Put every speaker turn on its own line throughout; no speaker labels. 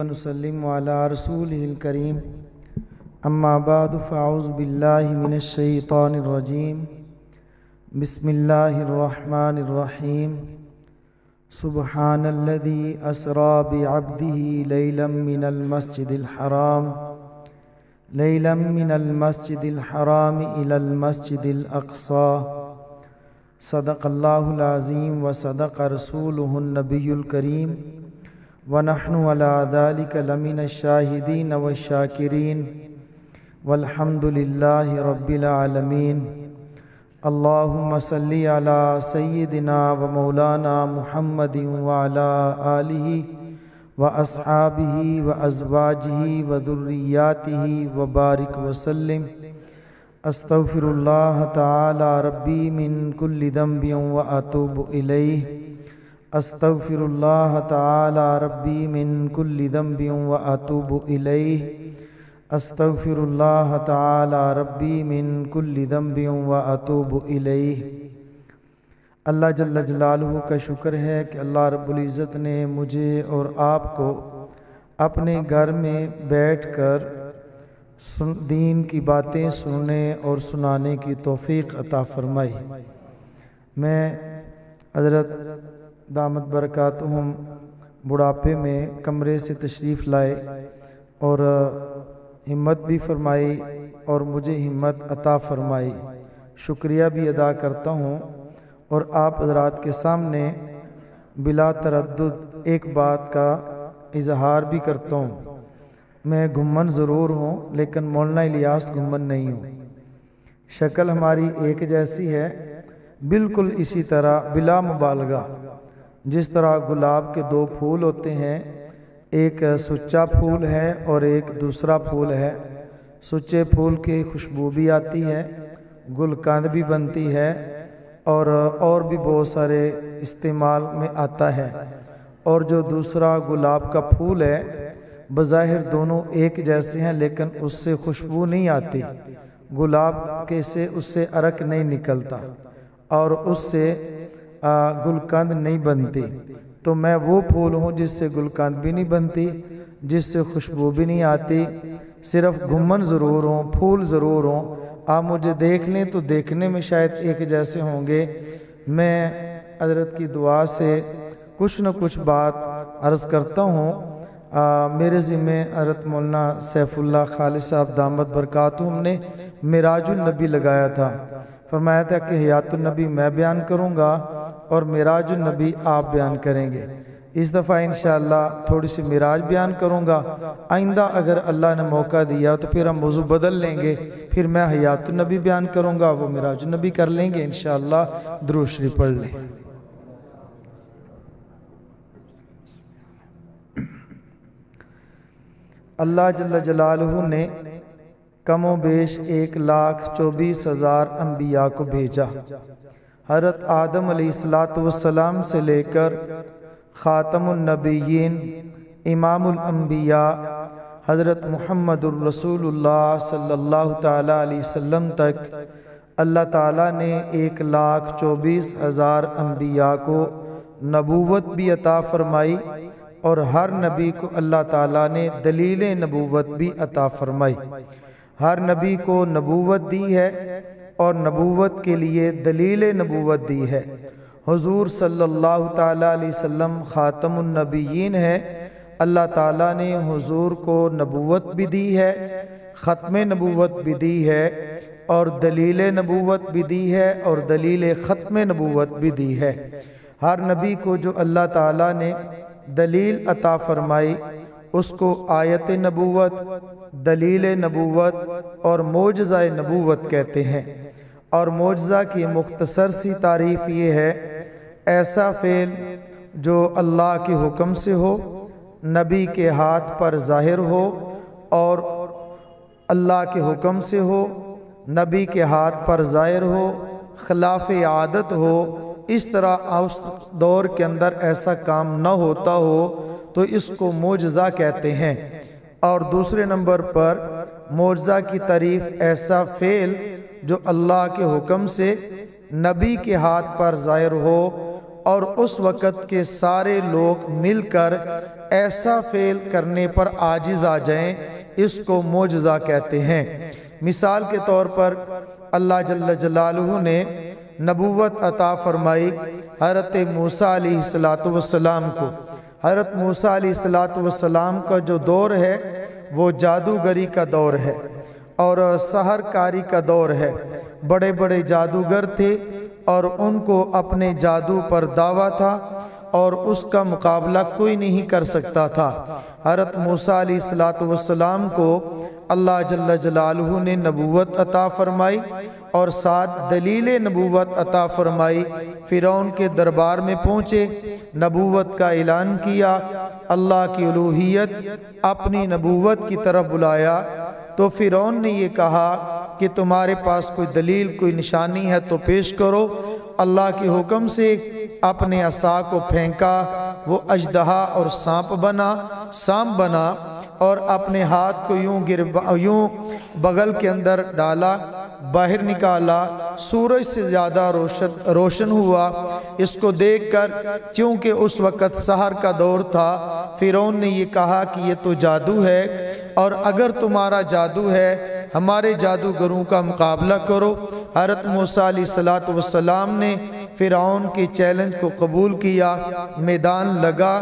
वनुसल्लिम अला रसूलिहिल करीम अम्मा बादु फ़अऊज़ु बिल्लाहि मिनश शैतानिर रजीम बिस्मिल्लाहिर रहमानिर रहीम सुब्हानल्लज़ी अस्रा बिअब्दिही लैलन मिनल मस्जिदिल हराम इलल मस्जिदिल अक़सा सदक़ल्लाहुल अज़ीम व सदक़ रसूलुहुन नबियुल करीम व नहनु अला ज़ालिका लमिनश शाहिदीन व शाकिरीन वल्हम्दुलिल्लाहि रब्बिल आलमीन। अल्लाहुम्मा सल्लि अला सय्यिदिना व मौलाना मुहम्मदिन व अला आलिहि व अस्हाबिहि व अज़वाजिहि व ज़ुर्रिय्यातिहि व बारिक व सल्लिम। अस्तग़फिरुल्लाह तआला रब्बी मिन कुल्लि ज़ंबिन व अतूबु इलैहि। अस्तग़फिरुल्लाह तआला रब्बी मिन कुल्लि ज़ंबिन व अतूबु इलैहि। अस्तग़फिरुल्लाह तआला रब्बी मिन कुल्लि ज़ंबिन व अतूबु इलैहि। अल्लाह जल्ल जलालुहु का शुक्र है कि अल्लाह रब्बुल इज़्ज़त ने मुझे और आपको अपने घर में बैठकर दीन की बातें सुनने और सुनाने की तौफ़ीक़ अता फ़रमाई। मैं हज़रत दामत बरकातुहुम बुढ़ापे में कमरे से तशरीफ़ लाए और हिम्मत भी फरमाई और मुझे हिम्मत अता फ़रमाई। शुक्रिया भी अदा करता हूँ और आप हज़रात के सामने बिला तरद्दुद एक बात का इजहार भी करता हूँ। मैं घुम्मन ज़रूर हूँ लेकिन मौलाना इलियास घुम्मन नहीं हूँ। शक्ल हमारी एक जैसी है, बिल्कुल इसी तरह बिला मुबालगा। जिस तरह गुलाब के दो फूल होते हैं, एक सुच्चा फूल है और एक दूसरा फूल है। सुच्चे फूल की खुशबू भी आती है, गुलकंद भी बनती है और भी बहुत सारे इस्तेमाल में आता है। और जो दूसरा गुलाब का फूल है, बज़ाहिर दोनों एक जैसे हैं लेकिन उससे खुशबू नहीं आती। गुलाब के से उससे अरक नहीं निकलता और उससे गुलकंद नहीं बनती। तो मैं वो फूल हूँ जिससे गुलकंद भी नहीं बनती, जिससे खुशबू भी नहीं आती। सिर्फ घुम्मन ज़रूर हूँ, फूल ज़रूर हूँ। आप मुझे देख लें तो देखने में शायद एक जैसे होंगे। मैं हज़रत की दुआ से कुछ न कुछ बात अर्ज़ करता हूँ। मेरे ज़िम्मे हज़रत मौलाना सैफुल्लाह खालिद साहब दामत बरकातुहुम ने मिराजुल नबी लगाया था। फरमाया था कि हयातुन नबी मैं बयान करूँगा और मिराजुल नबी आप बयान करेंगे। इस दफ़ा इंशाअल्लाह थोड़ी सी मिराज बयान करूँगा। आइंदा अगर अल्लाह ने मौका दिया तो फिर हम मौजू बदल लेंगे, फिर मैं हयातुन नबी बयान करूँगा, वो मिराजुल नबी कर लेंगे इंशाअल्लाह। दुरूद शरीफ पढ़ लें। अल्लाह जल्ल जलालुहु ने कमो बेश 1,24,000 अम्बिया को भेजा। हज़रत आदम अलैहिस्सलातु वस्सलाम से लेकर ख़ातमुन नबिय्यीन इमामुल अम्बिया हज़रत मुहम्मदुर रसूलुल्लाह सल्लल्लाहु ताला अलैहि वसल्लम तक अल्लाह ताला ने 1,24,000 अम्बिया को नबूवत भी अता फ़रमाई और हर नबी को अल्लाह ताला ने दलील नबूवत भी अता फ़रमाई। हर नबी को नबूवत दी है और नबूवत के लिए दलील नबूवत दी है। हुजूर सल्लल्लाहु ताला अलैहि वसल्लम ख़ातमुन नबिय्यीन है। अल्लाह ताला ने हुजूर को नबूवत भी दी है, ख़त्म नबूवत भी दी है और दलील नबूवत भी दी है और दलील ख़त्म नबूवत भी दी है। हर नबी को जो अल्लाह ताला ने दलील अता फ़रमाई उसको आयत नबूवत, दलील नबूवत और मोजज़ा नबूवत कहते हैं। और मोजज़ा की मुख्तसर सी तारीफ़ ये है, ऐसा फ़ेल जो अल्लाह के हुक्म से हो, नबी के हाथ पर ज़ाहिर हो और अल्लाह के हुक्म से हो, नबी के हाथ पर ज़ाहिर हो, खिलाफ आदत हो। इस तरह उस दौर के अंदर ऐसा काम न होता हो तो इसको मोजज़ा कहते हैं। और दूसरे नंबर पर मोजज़ा की तारीफ़ ऐसा फ़ेल जो अल्लाह के हुक्म से नबी के हाथ पर ज़ाहिर हो और उस वक़्त के सारे लोग मिलकर ऐसा फेल करने पर आजिज आ जाएं, इसको मोजज़ा कहते हैं। मिसाल के तौर पर अल्लाह जल्ल जलालुहु ने नबूवत अता फरमाई हज़रत मूसा अलैहिस्सलातु वस्सलाम को। हज़रत मूसा अलैहिस्सलातु वस्सलाम का जो दौर है वो जादूगरी का दौर है और सहरकारी का दौर है। बड़े बड़े जादूगर थे और उनको अपने जादू पर दावा था और उसका मुकाबला कोई नहीं कर सकता था। हज़रत मूसा अलैहिस्सलातु वस्सलाम को अल्लाह जल्ल जलालुहु ने नबूवत अता फरमाई और साथ दलील नबूवत अता फरमाई। फ़िरौन के दरबार में पहुँचे, नबूवत का ऐलान किया, अल्लाह की उलूहियत अपनी नबूवत की तरफ बुलाया। तो फ़िरौन ने ये कहा कि तुम्हारे पास कोई दलील, कोई निशानी है तो पेश करो। अल्लाह के हुक्म से अपने असा को फेंका, वो अजदहा और सांप बना और अपने हाथ को यूं बगल के अंदर डाला, बाहर निकाला, सूरज से ज़्यादा रोशन हुआ। इसको देखकर, क्योंकि उस वक़्त सहर का दौर था, फ़िरौन ने ये कहा कि ये तो जादू है और अगर तुम्हारा जादू है हमारे जादूगरों का मुकाबला करो। हज़रत मूसा अलैहिस्सलातु वस्सलाम ने फ़िरौन के चैलेंज को कबूल किया। मैदान लगा,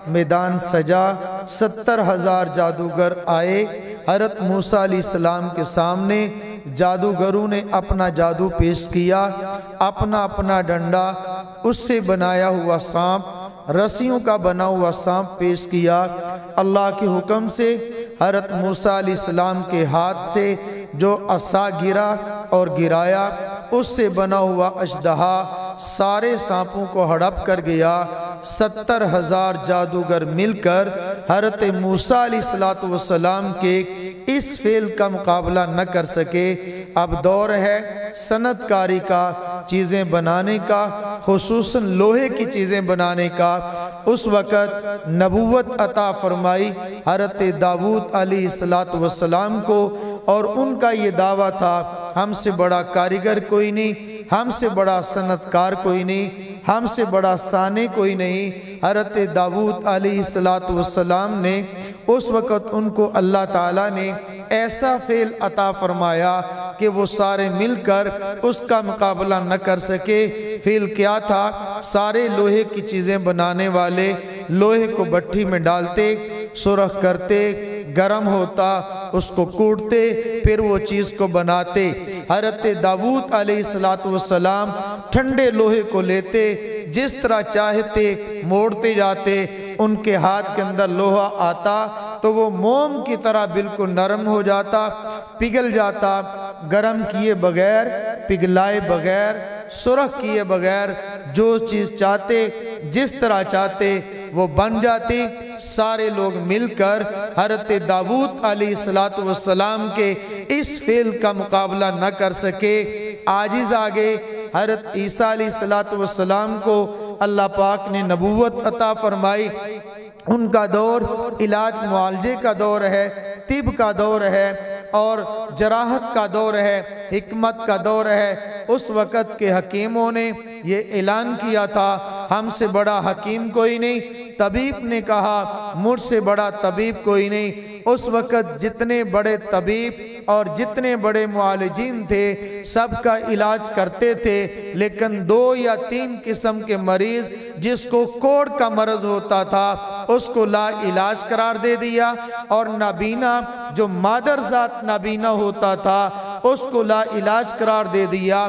मैदान सजा, 70,000 जादूगर आए हज़रत मूसा अलैहिस्सलाम के सामने। जादूगरों ने अपना जादू पेश किया, अपना अपना डंडा, उससे बनाया हुआ सांप, रस्सियों का बना हुआ सांप पेश किया। अल्लाह के हुक्म से हज़रत मूसा अलैहिस्सलाम के हाथ से जो असा गिरा और गिराया, उससे बना हुआ अजदहा सारे सांपों को हड़प कर गया। 70,000 जादूगर मिलकर हज़रत मूसा अलैहिस्सलातु वस्सलाम के इस फेल का मुकाबला न कर सके। अब दौर है सनतकारी का, चीज़ें बनाने का, खुसूसन लोहे की चीज़ें बनाने का। उस वक़्त नबूवत अता फरमाई हज़रत दाऊद अलैहिस्सलातु वस्सलाम को और उनका ये दावा था, हमसे बड़ा कारीगर कोई नहीं, हमसे बड़ा सनतकार कोई नहीं, हमसे बड़ा साने कोई नहीं। हज़रत दाऊद अलैहिस्सलातु वस्सलाम ने उस वक़्त उनको अल्लाह ताला ने ऐसा फेल अता फरमाया कि वो सारे मिलकर उसका मुकाबला न कर सके। फेल क्या था? सारे लोहे की चीज़ें बनाने वाले लोहे को भट्टी में डालते, सुरख करते, गरम होता, उसको कूटते, फिर वो चीज़ को बनाते। हज़रत दाऊद अलैहिस्सलातु वस्सलाम ठंडे लोहे को लेते, जिस तरह चाहते मोड़ते जाते, उनके हाथ के अंदर लोहा आता तो वो मोम की तरह बिल्कुल नरम हो जाता, पिघल जाता। गरम किए बगैर, पिघलाए बगैर, सुरख किए बगैर जो चीज़ चाहते, जिस तरह चाहते वो बन जाती। सारे लोग मिलकर हज़रत दाऊद अलैहिस्सलातु वस्सलाम के इस फेल का मुकाबला न कर सके, आजिज़ आ गए। हज़रत ईसा अलैहिस्सलातु वस्सलाम को अल्लाह पाक ने नबूवत अता फरमाई। उनका दौर इलाज मुआलजे का दौर है, तिब का दौर है और जराहत का दौर है, हिकमत का दौर है। उस वक़्त के हकीमों ने ये ऐलान किया था, हमसे बड़ा हकीम कोई नहीं। तबीब ने कहा, मुझसे बड़ा तबीब कोई नहीं। उस वक़्त जितने बड़े तबीब और जितने बड़े मुआलिजीन थे, सबका इलाज करते थे, लेकिन 2 या 3 किस्म के मरीज़ जिसको कोढ़ का मर्ज़ होता था उसको ला इलाज करार दे दिया, और नाबीना जो मादरजात नाबीना होता था उसको ला इलाज करार दे दिया।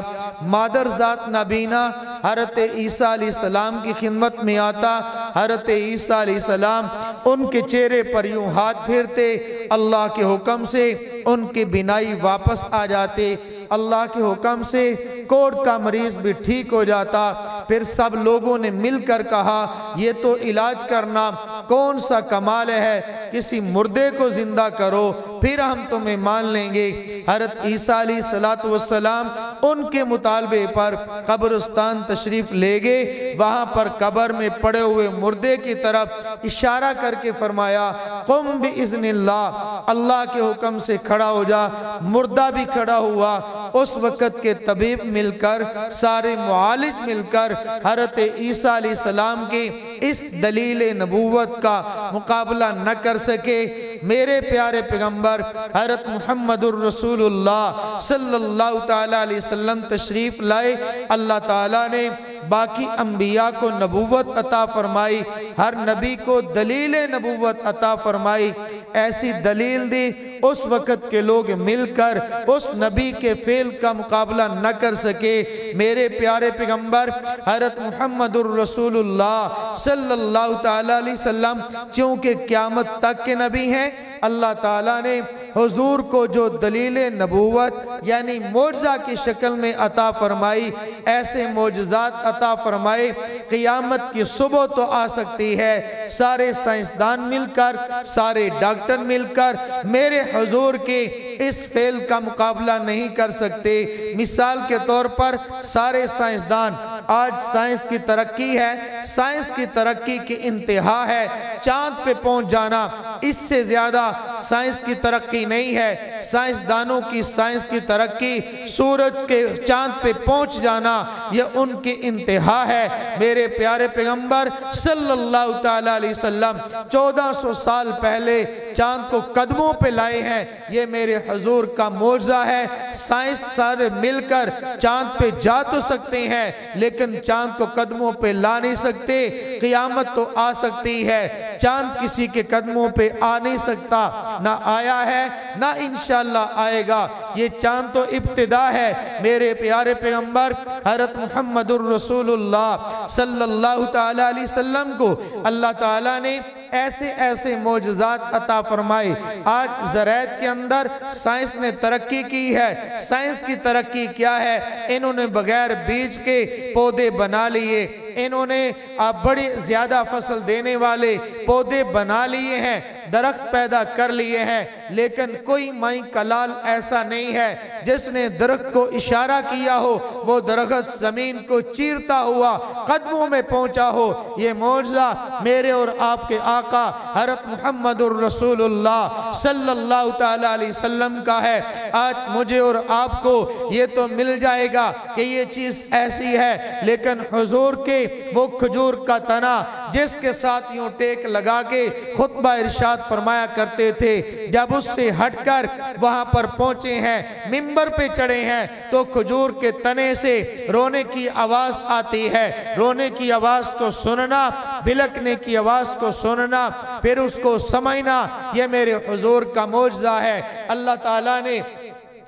मादरजात नाबीना हज़रत ईसा अलैहिस्सलाम की खिदमत में आता। हज़रत ईसा अलैहिस्सलाम उनके चेहरे पर यूं हाथ फेरते, अल्लाह के हुक्म से उनकी बिनाई वापस आ जाते, अल्लाह के हुक्म से कोढ़ का मरीज भी ठीक हो जाता। फिर सब लोगों ने मिलकर कहा, ये तो इलाज करना कौन सा कमाल है, किसी मुर्दे को जिंदा करो फिर हम तुम्हें मान लेंगे। हज़रत ईसा अलैहिस्सलातु वस्सलाम उनके मुतालबे पर कब्रिस्तान तशरीफ ले गए। वहाँ पर कब्र में पड़े हुए मुर्दे की तरफ इशारा करके फरमाया, कुम बिइज़्निल्लाह, अल्लाह के हुक्म से खड़ा हो जा। मुर्दा भी खड़ा हुआ, उस वक़्त के तबीब मिलकर, सारे मुआलिज मिलकर हज़रत ईसा अलैहिस्सलाम की इस दलील नबूवत का मुकाबला न कर सके। मेरे प्यारे पैगंबर हज़रत मुहम्मदुर रसूलुल्लाह सल्लल्लाहु ताला अलैहि वसल्लम तशरीफ़ लाए। अल्लाह ताला ने बाकी अंबिया को नबूवत अता फरमाई, हर नबी को दलील नबूवत अता फरमाई। ऐसी दलील दी, उस वक़्त के लोग मिलकर उस नबी के फेल का मुकाबला न कर सके। मेरे प्यारे पैगंबर हज़रत मुहम्मदुर रसूलुल्लाह सल्लल्लाहु ताला अलैहि वसल्लम चूँकि क़यामत तक के नबी हैं, अल्लाह ताला ने हुजूर को जो दलील नबूवत यानी मोजज़ा की शक्ल में अता फरमाई, ऐसे मोजज़ात अता फरमाए क़यामत की सुबह तो आ सकती है। सारे साइंसदान मिलकर, सारे डॉक्टर मिलकर मेरे हुजूर के इस फेल का मुकाबला नहीं कर सकते। मिसाल के तौर पर सारे साइंसदान, आज साइंस की तरक्की है, साइंस की तरक्की की इंतहा है चाँद पे पहुँच जाना, इससे ज़्यादा साइंस की तरक्की नहीं है। साइंसदानों की साइंस की तरक्की सूरज के चाँद पे पहुँच जाना, यह उनकी इंतहा है। मेरे प्यारे पैगंबर सल्लल्लाहु ताला अलैहि वसल्लम 1400 साल पहले चाँद को कदमों पे लाए हैं, ये मेरे हुजूर का मोज़ा है। साइंस सारे मिलकर चाँद पे जा तो सकते हैं, लेकिन चाँद को कदमों पे ला नहीं सकते। क़यामत तो आ सकती है, चाँद किसी के कदमों पे आ नहीं सकता, ना आया है ना इंशाअल्लाह आएगा। ये चाँद तो इब्तिदा है। मेरे प्यारे पैगंबर हज़रत मुहम्मदुर रसूलुल्लाह सल्लल्लाहु ताला अलैहि वसल्लम को अल्लाह ताला ने ऐसे ऐसे मोजज़ात अता फरमाए। आज ज़राअत के अंदर साइंस ने तरक्की की है। साइंस की तरक्की क्या है? इन्होंने बगैर बीज के पौधे बना लिए, इन्होंने बड़ी ज़्यादा फसल देने वाले पौधे बना लिए हैं, दरख्त पैदा कर लिए हैं, लेकिन कोई माई कलाल ऐसा नहीं है जिसने दरख्त को इशारा किया हो, वो दरख्त ज़मीन को चीरता हुआ कदमों में पहुंचा हो। ये मौजज़ा मेरे और आपके आका हज़रत मुहम्मदुर रसूलुल्लाह सल्लल्लाहु ताला अलैहि वसल्लम का है। आज मुझे और आपको ये तो मिल जाएगा कि ये चीज़ ऐसी है, लेकिन हुजूर के वो खजूर का तना जिसके साथ यूं टेक लगा के खुतबा इरशाद फरमाया करते थे, जब उससे हटकर वहां पर पहुंचे हैं, मिंबर पे चढ़े हैं, तो खजूर के तने से रोने की आवाज आती है। रोने की आवाज को सुनना, बिलकने की आवाज को सुनना, फिर उसको समझना, ये मेरे हुजूर का मौजज़ा है। अल्लाह ताला ने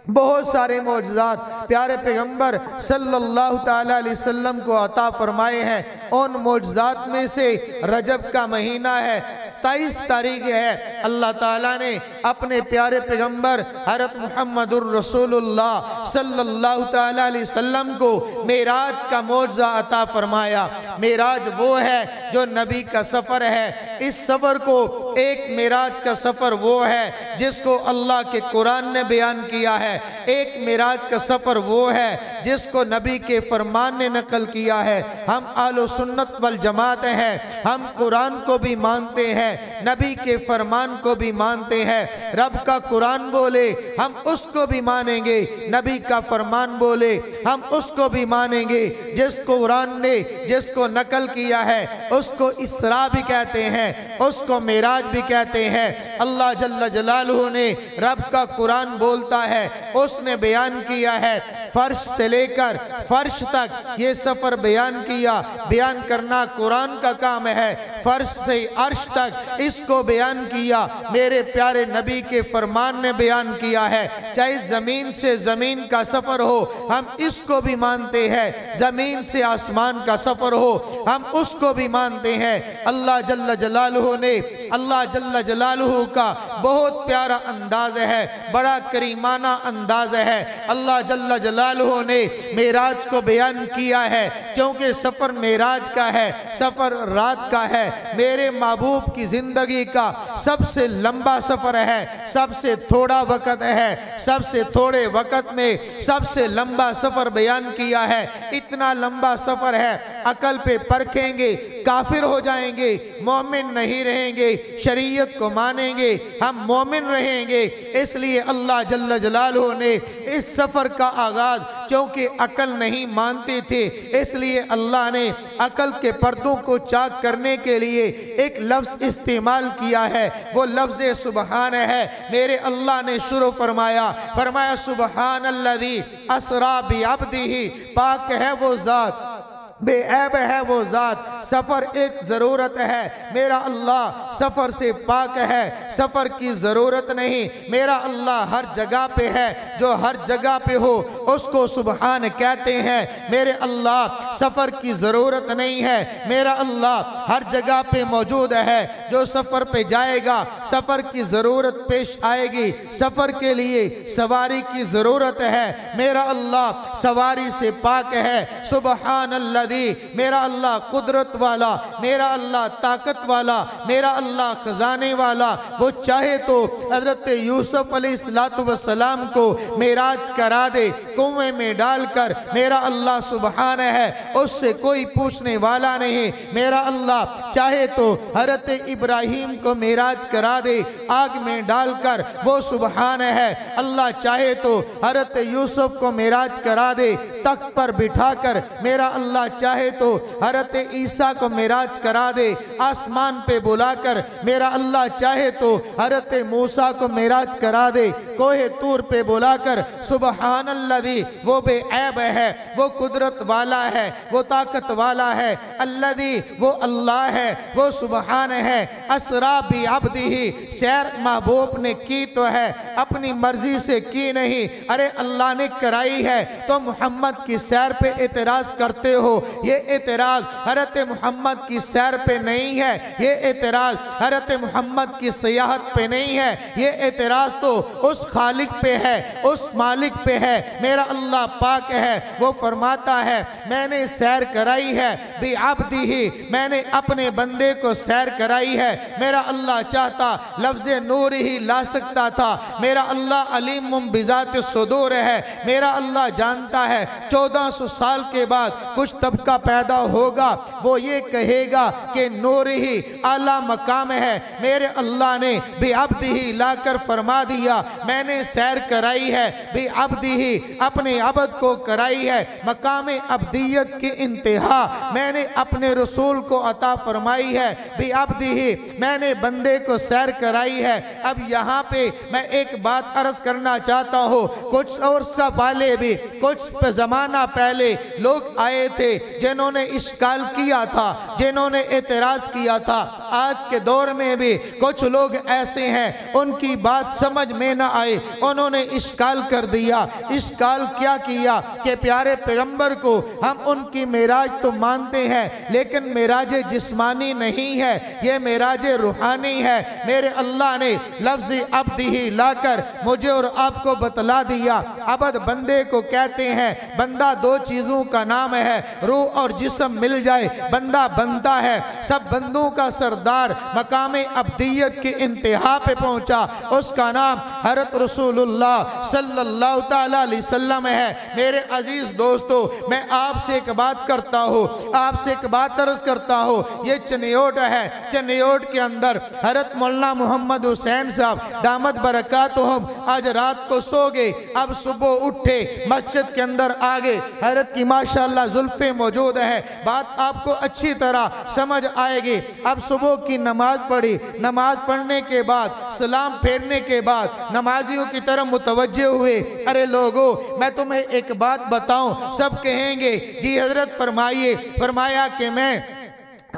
बहुत सारे मौजज़ात प्यारे पैगंबर सल्लल्लाहु ताला अलैहि वसल्लम को अता फरमाए हैं। उन मौजज़ात में से रजब का महीना है, 27 तारीख है। अल्लाह ताला ने अपने प्यारे पैगंबर हज़रत मुहम्मदुर रसूलुल्लाह सल्लल्लाहु ताला अलैहि वसल्लम को मेराज का मौजज़ा अता फरमाया। मेराज वो है जो नबी का सफ़र है। इस सफ़र को एक मेराज का सफ़र वो है जिसको अल्लाह के कुरान ने बयान किया है। एक मेराज का सफ़र वो है जिसको नबी के फरमान ने नकल किया है। हम आलो सुन्नत वल जमात हैं, हम कुरान को भी मानते हैं, नबी के फरमान को भी मानते हैं। रब का कुरान बोले हम उसको भी मानेंगे, नबी का फरमान बोले हम उसको भी मानेंगे। जिस कुरान ने जिसको नकल किया है उसको इसरा भी कहते हैं, उसको मेराज भी कहते हैं। अल्लाह जल्ल जलालुहु ने रब का कुरान बोलता है, उसने बयान किया है फर्श से लेकर फर्श तक ये सफ़र बयान किया। बयान करना कुरान का काम है। फर्श से अर्श तक इसको बयान किया मेरे प्यारे नबी के फरमान ने बयान किया है। चाहे ज़मीन से ज़मीन का सफ़र हो हम इसको भी मानते हैं, ज़मीन से आसमान का सफ़र हो हम उसको भी मानते हैं। अल्लाह जल्ल जलालुहु ने, अल्लाह जल्ल जलालुहु का बहुत प्यारा अंदाज़ है, बड़ा करीमाना अंदाज़ है। अल्लाह जल्ल जलालुहु ने मेराज को बयान किया है क्योंकि सफ़र मेराज का है, सफ़र रात का है। मेरे महबूब की ज़िंदगी का सबसे लंबा सफ़र है, सबसे थोड़ा वक़्त है, सबसे थोड़े वक़्त में सबसे लंबा सफ़र बयान किया है। इतना लंबा सफ़र है, अकल पे परखेंगे
काफिर हो जाएंगे, मोमिन नहीं रहेंगे, शरीयत को मानेंगे, हम मोमिन रहेंगे। इसलिए अल्लाह जल्ल जलालहू ने इस सफ़र का आगाज़, क्योंकि अकल नहीं मानते थे, इसलिए अल्लाह ने अकल के पर्दों को चाक करने के लिए एक लफ्ज़ इस्तेमाल किया है, वो लफ्ज़ सुबहान है। मेरे अल्लाह ने शुरू फरमाया सुबहानल्लज़ी असरा बि अब्दिही, पाक है वो ज़ात, बेऐब है वो ज़ात। सफ़र एक ज़रूरत है, मेरा अल्लाह सफ़र से पाक है, सफ़र की ज़रूरत नहीं। मेरा अल्लाह हर जगह पे है, जो हर जगह पे हो उसको सुबहान कहते हैं। मेरे अल्लाह सफ़र की ज़रूरत नहीं है, मेरा अल्लाह हर जगह पे मौजूद है। जो सफ़र पे जाएगा सफ़र की ज़रूरत पेश आएगी, सफ़र के लिए सवारी की ज़रूरत है, मेरा अल्लाह सवारी से पाक है। सुबहान अल्लाह, मेरा अल्लाह कुदरत वाला, मेरा अल्लाह ताकत वाला, मेरा अल्लाह खजाने वाला। वो चाहे तो हज़रत यूसुफ अलैहिस्सलाम को मेराज करा दे कुएं में डालकर, मेरा अल्लाह सुबहान है, उससे कोई पूछने वाला नहीं। मेरा अल्लाह चाहे तो हज़रत इब्राहीम को मेराज करा दे आग में डालकर, वो सुबहान है। अल्लाह चाहे तो हज़रत यूसुफ को मेराज करा दे तख्त पर बिठाकर, मेरा अल्लाह चाहे तो हज़रत ईसा को मेराज करा दे आसमान पे बुलाकर, मेरा अल्लाह चाहे तो हज़रत मूसा को मेराज करा दे कोहे तूर पे बुलाकर। सुबहान अल्लज़ी, वो बेऐब है, वो कुदरत वाला है, वो ताकत वाला है। अल्लज़ी, वो अल्लाह है, वो सुबहान है। असरा बि अब्दिही, सैर महबूब ने की तो है, अपनी मर्जी से की नहीं। अरे अल्लाह ने कराई है तो मोहम्मद की सैर पे एतराज़ करते हो। ये एतराज़ हज़रत मोहम्मद की सैर पे नहीं है, ये एतराज़ हज़रत मोहम्मद की सियाहत पे नहीं है, ये एतराज़ तो उस खालिक पे है, उस मालिक पे है। मेरा अल्लाह पाक है, वो फरमाता है मैंने सैर कराई है बि अब्दिही, मैंने अपने बंदे को सैर कराई है। मेरा अल्लाह चाहता लफ्ज़ नूर ही ला सकता था। मेरा अल्लाह अलीमुम बिज़ाति सुदूर है, मेरा अल्लाह जानता है 1400 साल के बाद कुछ तबका पैदा होगा, वो ये कहेगा कि नूर ही आला मकाम है। मेरे अल्लाह ने बि अब्दिही लाकर फरमा दिया मैंने सैर कराई है, बि अब्दिही अपने अबद को कराई है। मकाम अब्दियत की इंतहा मैंने अपने रसूल को अता फरमाई है, बि अब्दिही मैंने बंदे को सैर कराई है। अब यहाँ पे मैं एक बात अर्ज करना चाहता हूँ, कुछ और सा पहले भी कुछ ज़माना पहले लोग आए थे जिन्होंने इश्काल किया था, जिन्होंने एतराज़ किया था। आज के दौर में भी कुछ लोग ऐसे हैं उनकी बात समझ में न आए, उन्होंने इश्काल कर दिया। इश्काल क्या किया कि प्यारे पैगंबर को हम उनकी मेराज तो मानते हैं, लेकिन मेराज जिस्मानी नहीं है, ये मेराज रूहानी है। मेरे अल्लाह ने लफ्ज़ अब्दिही लाकर मुझे और आपको बतला दिया। अबद बंदे को कहते हैं, बंदा दो चीज़ों का नाम है, रूह और जिस्म मिल जाए बंदा बनता है। सब बंदों का सरदार मकाम अब्दियत की इंतहा पे पहुंचा, उसका नाम हज़रत रसूलुल्लाह सल्लल्लाहु तआला अलैहि वसल्लम है। मेरे अजीज़ दोस्तों, मैं आपसे एक बात करता हूँ, आपसे एक बात अर्ज करता हूँ। ये चनियोट है, चनियोट के अंदर हज़रत मौलाना मोहम्मद हुसैन साहब दामद बरकातुहुम आज रात को सो गए, अब सुबह उठे मस्जिद के अंदर आ गए, हज़रत की माशाअल्लाह जुल्फ़े मौजूद है। बात आपको अच्छी तरह समझ आएगी। अब सुबह की नमाज पढ़ी, नमाज पढ़ने के बाद सलाम फेरने के बाद नमाजियों की तरफ मुतवज्जे हुए। अरे लोगों, मैं तुम्हें एक बात बताऊं, सब कहेंगे जी हजरत फरमाइए। फरमाया कि मैं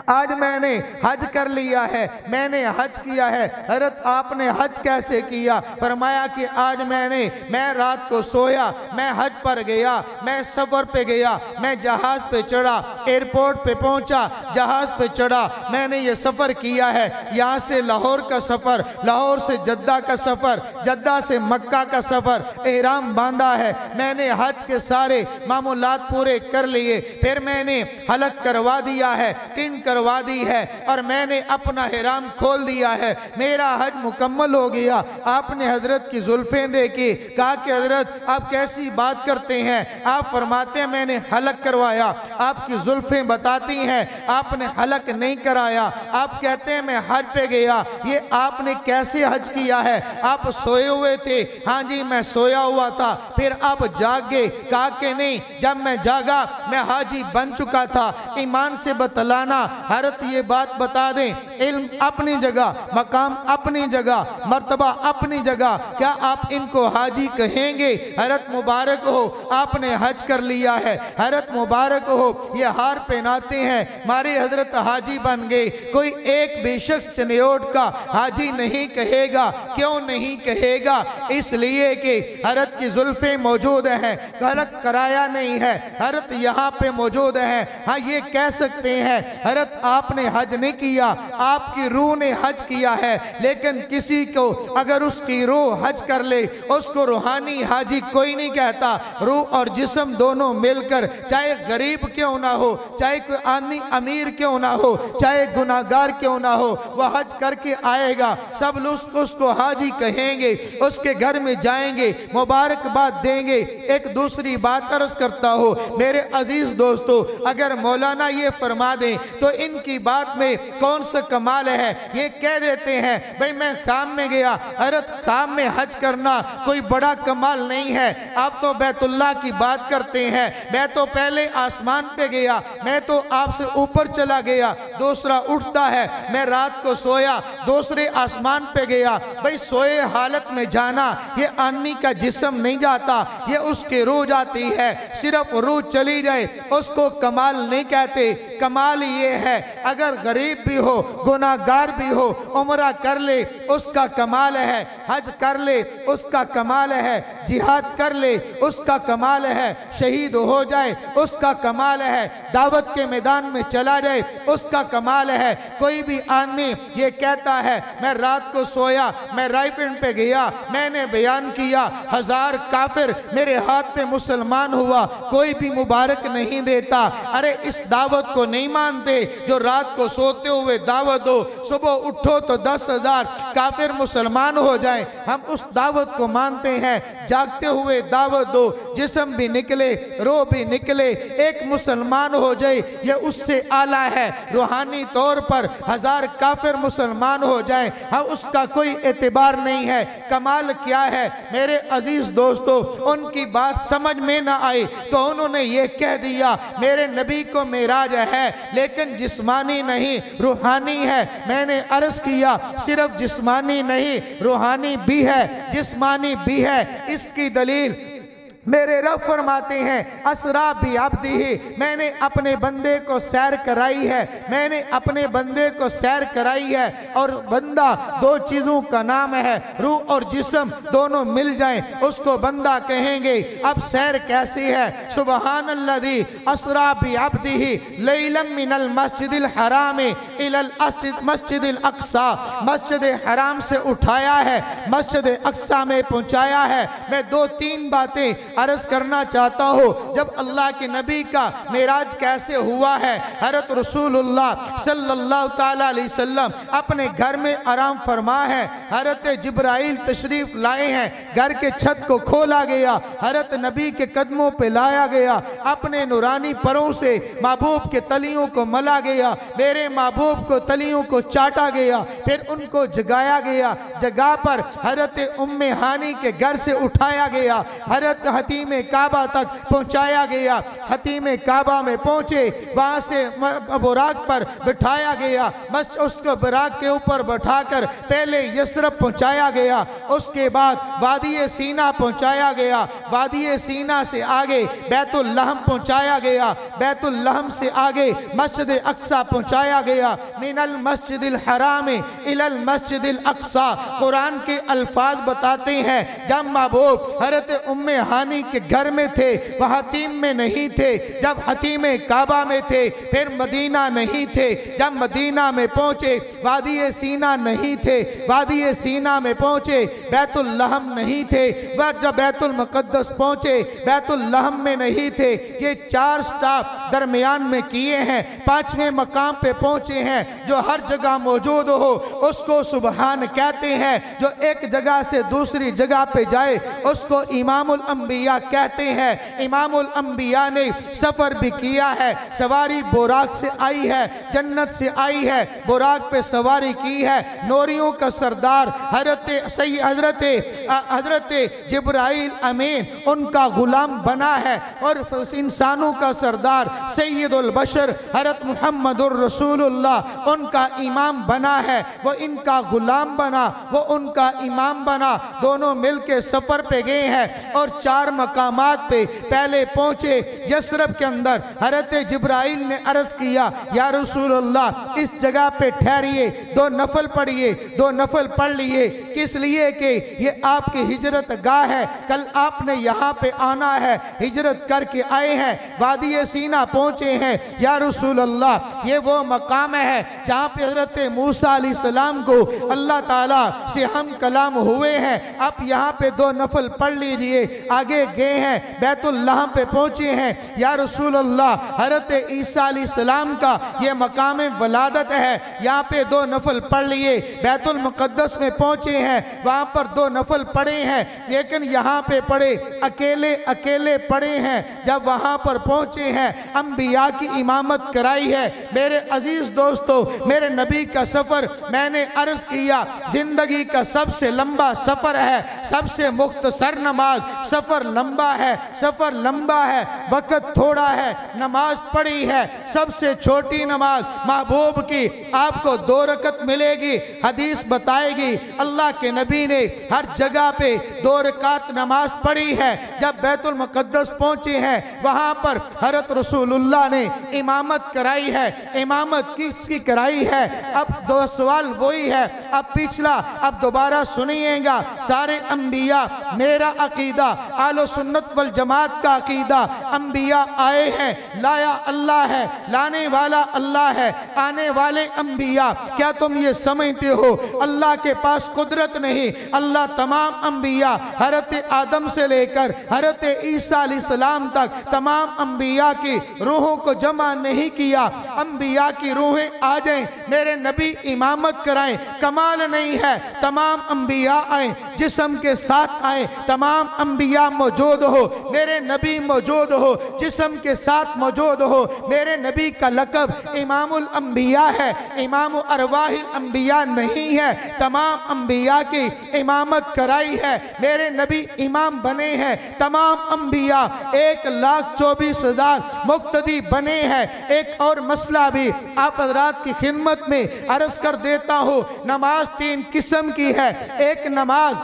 आज मैंने हज कर लिया है, मैंने हज किया है। हजरत आपने हज कैसे किया? फरमाया कि आज मैं रात को सोया, मैं हज पर गया, मैं सफ़र पे गया, मैं जहाज़ पे चढ़ा, एयरपोर्ट पे पहुंचा, जहाज़ पे चढ़ा, मैंने ये सफ़र किया है। यहाँ से लाहौर का सफ़र, लाहौर से जद्दा का सफ़र, जद्दा से मक्का का सफ़र, एहराम बांधा है। मैंने हज के सारे मामूलात पूरे कर लिए, फिर मैंने हलक करवा दिया है, टिन करवा दी है और मैंने अपना हिराम खोल दिया है, मेरा हज मुकम्मल हो गया। आपने हजरत की जुल्फें देखी, कहा कि हजरत आप कैसी बात करते हैं? आप फरमाते हैं मैंने हलक करवाया। आपकी जुल्फें बताती हैं आपने हलक नहीं कराया। आप कहते हैं मैं हज पे गया। ये आपने कैसे हज किया है? आप सोए हुए थे? हाँ जी मैं सोया हुआ था। फिर आप जाग गए? कहा कि नहीं, जब मैं जागा मैं हाजी बन चुका था। ईमान से बतलाना, हजरत ये बात बता दें, इल्म अपनी जगह, मकाम अपनी जगह, मर्तबा अपनी जगह, क्या आप इनको हाजी कहेंगे? हजरत मुबारक हो आपने हज कर लिया है, हजरत मुबारक हो ये हार पहनाते हैं, हमारे हजरत हाजी बन गए। कोई एक भी शख्स चनियोट का हाजी नहीं कहेगा। क्यों नहीं कहेगा? इसलिए कि हजरत की जुल्फें मौजूद हैं, गलत कराया नहीं है, हजरत यहाँ पे मौजूद है। हाँ ये कह सकते हैं हजरत आपने हज नहीं किया, आपकी रूह ने हज किया है। लेकिन किसी को अगर उसकी रूह हज कर ले उसको रूहानी हाजी कोई नहीं कहता। रूह और जिस्म दोनों मिलकर, चाहे गरीब क्यों ना हो, चाहे कोई आदमी अमीर क्यों ना हो, चाहे गुनाहगार क्यों ना हो, वह हज करके आएगा। सब लोग उसको हाजी कहेंगे, उसके घर में जाएंगे, मुबारकबाद देंगे। एक दूसरी बात अर्ज करता हो मेरे अजीज दोस्तों, अगर मौलाना ये फरमा दें तो इनकी बात में कौन सा कमाल है? ये कह देते हैं भाई मैं काम में गया। अरे काम में हज करना कोई बड़ा कमाल नहीं है। आप तो बैतुल्लाह की बात करते हैं, मैं तो पहले आसमान पे गया, मैं तो आपसे ऊपर चला गया। दूसरा उठता है, मैं रात को सोया, दूसरे आसमान पे गया। भाई सोए हालत में जाना ये आदमी का जिस्म नहीं जाता, ये उसकी रूह जाती है। सिर्फ रूह चली जाए उसको कमाल नहीं कहते। कमाल ये है अगर गरीब भी हो, गुनाहगार भी हो, उम्रा कर ले उसका कमाल है, हज कर ले उसका कमाल है, जिहाद कर ले उसका कमाल है, शहीद हो जाए उसका कमाल है, दावत के मैदान में चला जाए उसका कमाल है। कोई भी आदमी ये कहता है मैं रात को सोया, मैं रायपिंड पे गया, मैंने बयान किया, 1000 काफिर मेरे हाथ पे मुसलमान हुआ, कोई भी मुबारक नहीं देता। अरे इस दावत को नहीं मानते जो रात को सोते हुए दावत दो, सुबह उठो तो 10,000 काफिर मुसलमान हो जाए, हम उस दावत को मानते हैं। जागते हुए दावत दो, जिस्म भी निकले, रूह भी निकले, एक मुसलमान हो जाए, ये उससे आला है। रूहानी तौर पर 1000 काफिर मुसलमान हो जाए, हम उसका कोई एतबार नहीं है। कमाल क्या है मेरे अजीज दोस्तों? उनकी बात समझ में ना आई तो उन्होंने ये कह दिया मेरे नबी को मेराज है लेकिन जिस्मानी नहीं रूहानी है। मैंने अर्ज किया सिर्फ जिस्मानी नहीं रूहानी भी है, जिस्मानी भी है। इसकी दलील मेरे रब फरमाते हैं असरा भी अब्दी ही, मैंने अपने बंदे को सैर कराई है, मैंने अपने बंदे को सैर कराई है। और बंदा दो चीज़ों का नाम है, रूह और जिस्म दोनों मिल जाएं उसको बंदा कहेंगे। अब सैर कैसी है? सुबहान अल्लज़ी असरा भी अब्दी ही लैलम मिनल मस्जिदिल हराम इलल मस्जिदिल अक्सा, मस्जिद हराम से उठाया है, मस्जिद अक्सा में पहुँचाया है। मैं 2-3 बातें अर्ज करना चाहता हूँ। जब अल्लाह के नबी का मेराज कैसे हुआ है? हज़रत रसूलुल्लाह सल्लल्लाहु ताला अलैहि वसल्लम अपने घर में आराम फरमा है, हज़रत जिब्राइल तशरीफ लाए हैं, घर के छत को खोला गया, हज़रत नबी के कदमों पे लाया गया, अपने नूरानी परों से महबूब के तलियों को मला गया, मेरे महबूब को तलियों को चाटा गया, फिर उनको जगाया गया। जगह पर हज़रत उम्मे हानी के घर से उठाया गया, हज़रत हतीम काबा तक पहुंचाया गया। हतीम काबा में पहुंचे, वहां से बुराक पर बिठाया गया, बस उसको बुराक के ऊपर बैठाकर पहले यसरब पहुंचाया गया, उसके बाद वादी सीना पहुंचाया गया, वादी सीना से आगे बैतुल लहम पहुंचाया गया, बैतुल लहम से आगे मस्जिद अक्सा पहुंचाया गया। मिनल मस्जिदिल हराम इलल मस्जिदिल अक्सा, कुरान के अल्फाज बताते हैं जब महबूब हज़रत उम्मे हानी के घर में थे, वह हतीम में नहीं थे। जब हतीम काबा में थे, फिर मदीना नहीं थे। जब मदीना में पहुंचे, वादी सीना नहीं थे, वादी सीना में पहुंचे, बैतुल लहम नहीं थे। वह जब बैतुल मुकद्दस पहुंचे, बैतुल लहम में नहीं थे। ये 4 स्टॉप दरमियान में किए हैं, 5वें मकाम पे पहुंचे हैं। जो हर जगह मौजूद हो उसको सुबहान कहते हैं, जो एक जगह से दूसरी जगह पे जाए उसको इमामुल अंबिया कहते हैं। इमामुल अंबिया ने सफर भी किया है, सवारी बुराक से आई है, जन्नत से आई है, बुराक पे सवारी की है। नूरियों का सरदार हजरत जिब्राइल अमीन उनका गुलाम बना है, और इंसानों का सरदार सैयदुल बशर हजरत मुहम्मदुर रसूलुल्लाह उनका इमाम बना है। वो इनका गुलाम बना, वो उनका इमाम बना, दोनों मिलके सफर पे गए हैं और 4 मकामात पे पहले पहुंचे। यसरब के अंदर हजरत जिब्राइल ने अर्ज किया, या रसूलुल्लाह इस जगह पे ठहरिए, 2 नफल पढ़िए। 2 नफल पढ़ लिए, किस लिए कि ये आपकी हिजरत गाह है, कल आपने यहाँ पे आना है, हिजरत करके आए हैं, वादी सीना पहुंचे हैं। या रसूलल्लाह ये वो मकाम है जहाँ पे हजरत मूसा अलैहिस्सलाम को अल्लाह ताला से हम कलाम हुए हैं। आप यहाँ पे 2 नफल पढ़ लीजिए। आगे गए हैं, बैतुल्लाह पे पहुंचे हैं। या रसूलल्लाह हजरत ईसा अलैहिस्सलाम का ये मकाम वलादत है, यहाँ पे 2 नफल पढ़ लिए। बैतुल मुक़द्दस में पहुंचे हैं, वहाँ पर 2 नफल पढ़े हैं, लेकिन यहाँ पे पढ़े अकेले अकेले पढ़े हैं। जब वहाँ पर पहुंचे हैं, अंबिया की इमामत कराई है। मेरे अजीज दोस्तों, मेरे नबी का सफर मैंने अर्ज किया जिंदगी का सबसे लंबा सफर है, सबसे मुख्तसर नमाज। सफर लंबा है, सफर लंबा है, वक्त थोड़ा है, नमाज पढ़ी है सबसे छोटी नमाज महबूब की, आपको 2 रकत मिलेगी। हदीस बताएगी अल्लाह के नबी ने हर जगह पे 2 रकात नमाज पढ़ी है। जब बैतुल मुक़द्दस पहुंचे हैं, वहां पर हज़रत रसूलुल्लाह ने इमामत कराई है। इमामत किसकी कराई है? अब 2 सवाल वही है, अब पिछला अब दोबारा सुनिएगा। सारे अंबिया, मेरा अकीदा आलो सुन्नत वल जमात का अकीदा, अंबिया आए हैं, लाया अल्लाह है, लाने वाला अल्लाह है, आने वाले अंबिया। क्या तुम ये समझते हो अल्लाह के पास कुदरत नहीं? अल्लाह तमाम अंबिया हज़रत आदम से लेकर हज़रत ईसा अलैहिस्सलाम तक तमाम अंबिया की रूहों को जमा नहीं किया। अंबिया की रूहें आ जाएं, मेरे नबी इमामत कराएं, कमाल नहीं है? तमाम अंबिया आए, जिस्म के साथ आए, तमाम अंबिया मौजूद हो, मेरे नबी मौजूद हो, जिस्म के साथ मौजूद हो। मेरे नबी का लक़ब इमामुल अंबिया है, इमाम अरवाहिल अंबिया नहीं है। तमाम अंबिया की इमामत कराई है, मेरे नबी इमाम बने हैं। तमाम अंबिया 1,24,000 मुक्तदी बने हैं। एक और मसला भी आप हज़रात की खिदमत में अर्ज कर देता हूँ। नमाज 3 किस्म की है। एक नमाज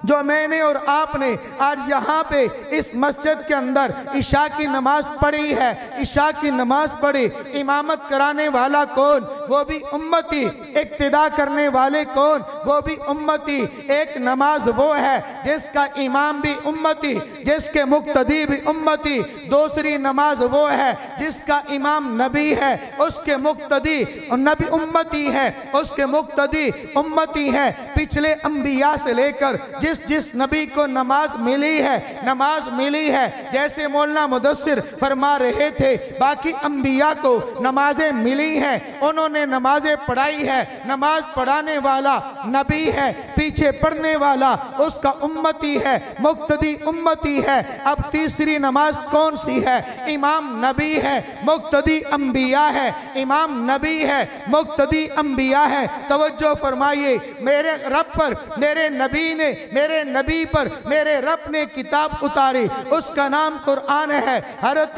जो मैंने और आपने आज यहाँ पे इस मस्जिद के अंदर इशा की नमाज पढ़ी है, इशा की नमाज पढ़ी, इमामत कराने वाला कौन? वो भी उम्मती। इक्तिदा करने वाले कौन? वो भी उम्मती। एक नमाज वो है जिसका इमाम भी उम्मती, जिसके मुक्तदी भी उम्मती। दूसरी नमाज वो है जिसका इमाम नबी है, उसके मुक्तदी नबी उम्मती है, उसके मुक्तदी उम्मती है। पिछले अंबिया से लेकर जिस नबी को नमाज मिली है, नमाज मिली है, जैसे मौलाना मुदस्सिर फरमा रहे थे, बाकी अंबिया को नमाजें मिली हैं, उन्होंने नमाजें पढ़ाई है। नमाज पढ़ाने वाला नबी है, पीछे पढ़ने वाला उसका उम्मती है, मुक्तदी उम्मती है। अब तीसरी नमाज कौन सी है? इमाम नबी है, मुक्तदी अंबिया है। इमाम नबी है, मुक्तदी अंबिया है। तवज्जो फरमाइए, मेरे रब पर मेरे नबी ने, मेरे नबी पर मेरे रब ने किताब उतारी, उसका नाम कुरान है। हज़रत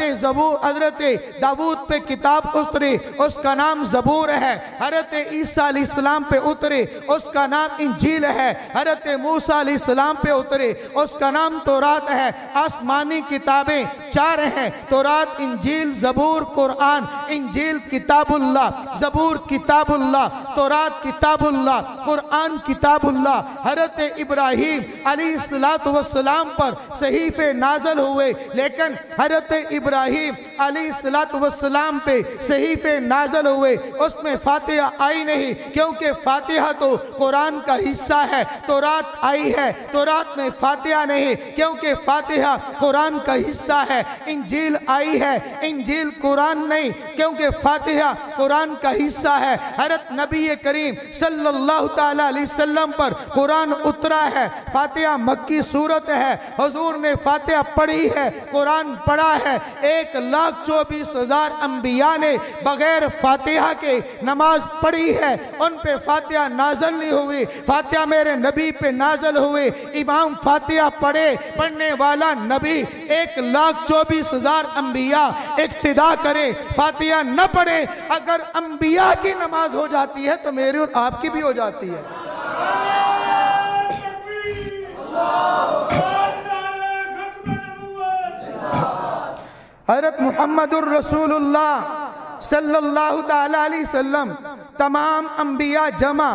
दाऊद पे किताब उतरी, उसका नाम ज़बूर है। हज़रत ईसा अलैहिस्सलाम पे उतरी, उसका नाम इंजील है। हज़रत मूसा अलैहिस्सलाम पे उतरी, उसका नाम तौरात है। आसमानी किताबें 4 हैं, तौरात, इंजील, ज़बूर, कुरान। इंजील किताबुल्लाह, ज़बूर किताबुल्लाह, तौरात किताबुल्लाह, कुरान किताबुल्लाह। हज़रत इब्राहीम इब्राहीम अलैहिस्सलाम पर सहीफे नाज़िल हुए, लेकिन हज़रत इब्राहीम अलैहिस्सलाम पे सहीफे नाज़िल हुए, उसमें फातिहा आई नहीं, क्योंकि फातिहा तो कुरान का हिस्सा है। तौरात आई है, तौरात में फातिहा नहीं, क्योंकि फातिहा कुरान का हिस्सा है। इंजील आई है, इंजील कुरान नहीं, क्योंकि फातिहा कुरान का हिस्सा है। हज़रत नबी करीम सल्लल्लाहु ताला अलैहि वसल्लम पर कुरान उतरा है। फातिहा मक्की सूरत है, हुजूर ने फातिहा पढ़ी है, कुरान पढ़ा है। 1,24,000 अंबिया ने बगैर फातिहा के नमाज पढ़ी है, उन पे फातिहा नाज़िल नहीं हुई। फातिहा मेरे नबी पे नाज़िल हुए। इमाम फातिहा पढ़े, पढ़ने वाला नबी 1,24,000 अंबिया इक्तिदा करे, फातिहा न पढ़े। अगर अंबिया की नमाज हो जाती है तो मेरी और आपकी भी हो जाती है। हज़रत मुहम्मदुर रसूलुल्लाह सल्लल्लाहु ताला अलैहि वसल्लम तमाम अंबिया जमा,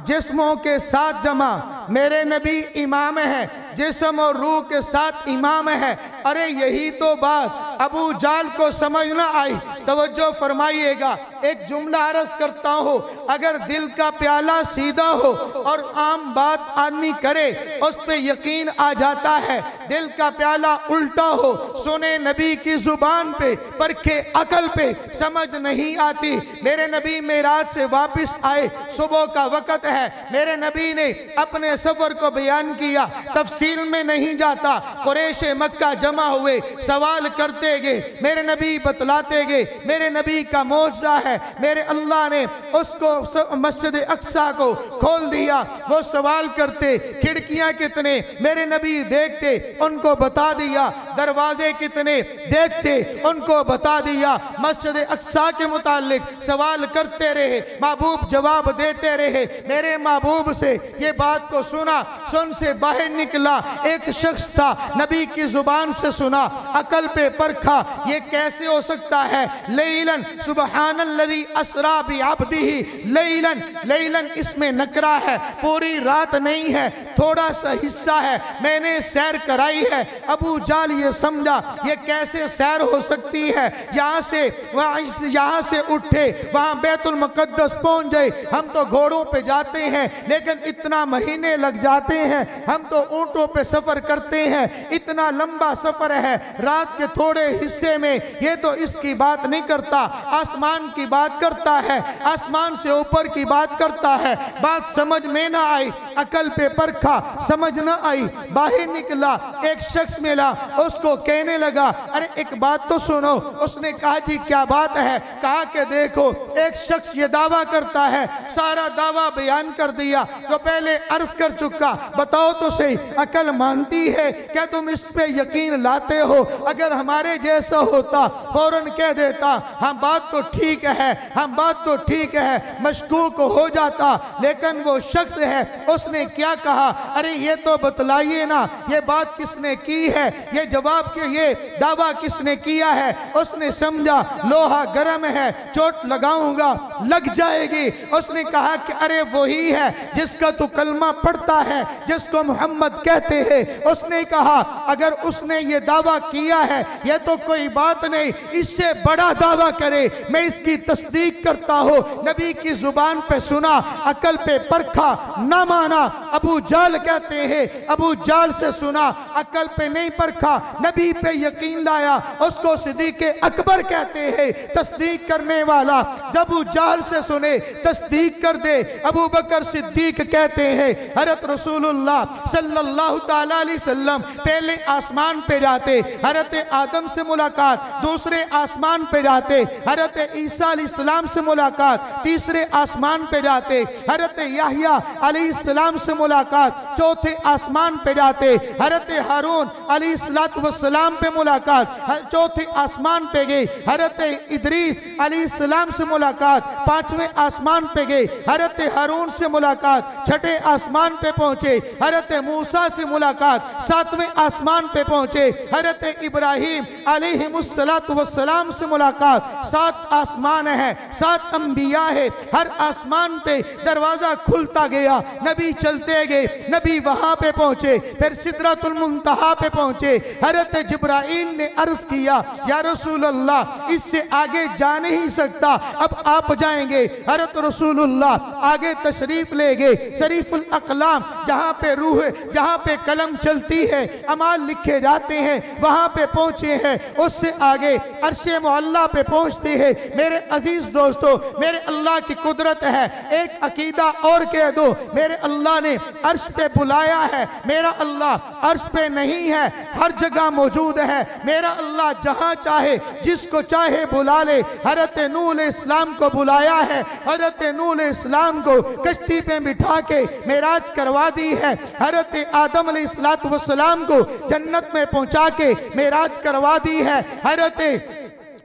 जिस्मों के साथ जमा, मेरे नबी इमाम है, जिस्म और रूह के साथ इमाम है। अरे यही तो बात अबू जाल को समझ ना आई। तवज्जो फरमाइएगा, एक जुमला अर्ज करता हूँ, अगर दिल का प्याला सीधा हो और आम बात आदमी करे उस पे यकीन आ जाता है। दिल का प्याला उल्टा हो, सुने नबी की जुबान पे, परखे अकल पे, समझ नहीं आती। मेरे नबी मेराज से वापस आए, सुबह का वक़्त है, मेरे नबी ने अपने सफर को बयान किया, तफसील में नहीं जाता। कुरैश मक्का जमा हुए, सवाल करते गए, मेरे नबी बतलाते गए। मेरे नबी का मौजज़ा है, मेरे अल्लाह ने उसको मस्जिद अक्सा को खोल दिया। वो सवाल करते, खिड़कियां कितने, मेरे नबी देखते, उनको बता दिया। दरवाजे कितने, देखते, उनको बता दिया। मस्जिद अक्सा के मुतालिक सवाल करते रहे, महबूब जवाब देते रहे। मेरे महबूब से ये बात को सुना, सुन से बाहर निकला एक शख्स था, नबी की जुबान से सुना, अकल पे परखा, ये कैसे हो सकता है। लैलन सुबहानल्लज़ी अस्रा बिअब्दिही लैलन, लैलन इसमें नकरा है, पूरी रात नहीं है, थोड़ा सा हिस्सा है, मैंने सैर कराई है। अबू जाल ये समझा ये कैसे सैर हो सकती है। यहाँ से उठे, वहाँ बैतुल मुक़द्दस पहुँच गए। हम तो घोड़ों पे जाते हैं, लेकिन इतना महीने लग जाते हैं। हम तो ऊँटों पे सफ़र करते हैं, इतना लंबा सफ़र है। रात के थोड़े हिस्से में ये तो इसकी बात नहीं करता, आसमान की बात करता है, आसमान से ऊपर की बात करता है। बात समझ में ना आई, अकल पे परखा, समझ ना आई, बाहर निकला, एक शख्स मिला, उसको कहने लगा, अरे एक बात तो सुनो। उसने कहा जी क्या बात है। कहा कि देखो एक शख्स ये दावा करता है, सारा दावा बयान कर दिया तो पहले अर्ज कर चुका, बताओ तो सही अकल मानती है क्या तुम इस पे यकीन लाते हो? अगर हमारे जैसा होता फौरन कह देता हम बात तो ठीक है, हम बात तो ठीक है, मशकूक हो जाता। लेकिन वो शख्स है, उसने क्या कहा, अरे ये तो बतलाइए ना, ये बात किसने की है, ये जवाब के ये दावा किसने किया है। उसने समझा लोहा गर्म है, चोट लगाऊंगा लग जाएगी। उसने कहा कि अरे वही है जिसका तू कलमा पढ़ता है, जिसको मोहम्मद कहते हैं। उसने कहा अगर उसने ये दावा किया है ये तो कोई बात नहीं, इससे बड़ा दावा करे मैं इसकी तस्दीक करता हूँ। नबी की जुबान पे सुना, अकल पे परखा, ना माना। अबू जाल कहते हैं अबू जाल से सुना, अकल पे नहीं परखा, नबी पे यकीन लाया, उसको सिद्दीक़ अकबर कहते हैं, तस्दीक करने वाला। जब अबू जाल से सुने तस्दीक कर दे। अबू बकर सिद्दीक कहते हैं हज़रत रसूलुल्लाह सल्लल्लाहु ताला अलैहि वसल्लम पहले आसमान पे जाते, हज़रत आदम से मुलाकात, दूसरे आसमान पे जाते हज़रत ईसा अलैहिस्सलाम से मुलाकात, तीसरे आसमान पे जाते हज़रत याहया अलैहिस्सलाम से मुलाकात, चौथे आसमान पे जाते हज़रत हारून अलैहिस्सलाम पे मुलाकात, चौथे आसमान पे गए हज़रत इदरीस अलैहिस्सलाम से मुलाकात, पांचवें आसमान पे गए हज़रत हारून से मुलाकात, छठे आसमान पे पहुंचे हज़रत मूसा से मुलाकात, सातवें आसमान पे पहुंचे हज़रत इब्राहीम अलैहिमुस्सलाम से मुलाकात। 7 आसमान है, 7 अंबिया है, हर आसमान पे दरवाजा खुलता गया, नबी चलते गए, नबी वहां पे पहुंचे, फिर सिदरतुल मुंतहा पे पहुंचे। हजरत जिब्राइल ने अर्ज किया, या रसूल अल्लाह, इससे आगे जा नहीं सकता, अब आप जाएंगे। हजरत रसूलुल्लाह आगे तशरीफ ले गए। शरीफुल अकलाम, जहां पे रूह, जहां पे कलम चलती है, अमाल लिखे जाते हैं, वहां पे पहुंचे हैं। उससे आगे अर्शे मुअल्ला पे पहुंचते हैं। मेरे अजीज दोस्तों, मेरे अल्लाह की कुदरत है। एक अकीदा और कह दो, मेरे अल्लाह ने अर्श पे बुलाया है। मेरा अल्लाह अर्श पे नहीं है, हर जगह मौजूद है। मेरा अल्लाह जहां चाहे जिसको चाहे बुला ले। हजरत नूह इस्लाम को बुलाया है, हजरत नूह इस्लाम को कश्ती पे बिठा के मेराज करवा दी है। हजरत आदम अलैहिस्सलाम को जन्नत में पहुंचा के मेराज करवा दी है। हजरत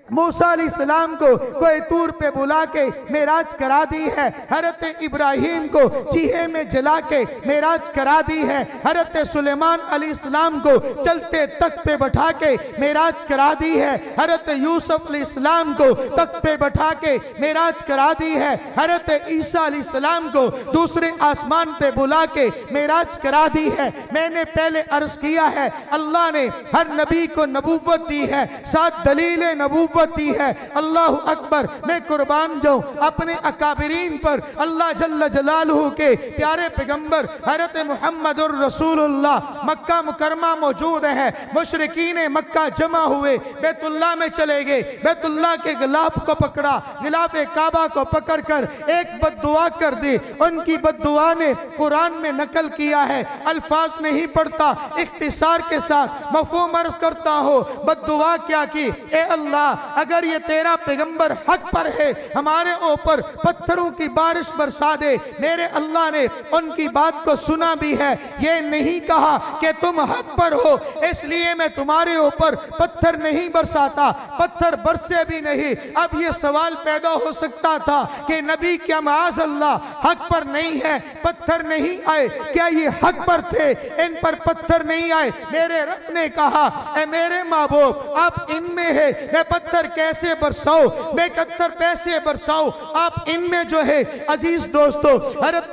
मूसा अलैहिस्सलाम को कोई तूर पे बुला के मेराज करा दी है। हजरत इब्राहिम को चीहे में जला के मेराज करा दी है। हजरत सुलेमान अलैहिस्सलाम को चलते तख्त पे बैठा के मेराज करा दी है। हजरत यूसुफ अलैहिस्सलाम को तख्त पे बैठा के मेराज करा दी है। हजरत ईसा अलैहिस्सलाम को दूसरे आसमान पे बुला के मेराज करा दी है। मैंने पहले अर्ज किया है, अल्लाह ने हर नबी को नबूवत दी है, 7 दलील नबूवत दी है। अल्लाह अकबर, मैं कुर्बान जाऊं अपने अकाबिरीन पर। अल्लाह जल्ल जलालहू के प्यारे पैगंबर हजरत मुहम्मदुर रसूलुल्लाह मक्का मुकरमा मौजूद है। मुशरिकीन मक्का जमा हुए, बैतुल्लाह में चले गए। बैतुल्लाह के गिलाफ को पकड़ा, गिलाफ काबा को पकड़कर एक बद्दुआ कर दी। उनकी बद्दुआ ने कुरान में नकल किया है, अल्फाज नहीं पढ़ता, इख्तिसार के साथ मफहूम अर्ज करता हो। बद्दुआ क्या की, ए अल्लाह, अगर ये तेरा पैगंबर हक पर है, हमारे ऊपर पत्थरों की बारिश बरसा दे। मेरे अल्लाह ने उनकी बात को सुना भी है, ये नहीं कहा कि तुम हक पर हो इसलिए मैं तुम्हारे ऊपर पत्थर नहीं बरसाता, पत्थर बरसे भी नहीं। अब ये सवाल पैदा हो सकता था कि नबी क्या माज़ अल्लाह हक पर नहीं है, पत्थर नहीं आए, क्या ये हक पर थे, इन पर पत्थर नहीं आए? मेरे रब ने कहा, ए मेरे महबूब, आप इनमें है, मैं पत्थर कैसे बरसाऊं, मैं पत्थर कैसे बरसाऊं? आप इनमें जो है अजीज दोस्तों, हजरत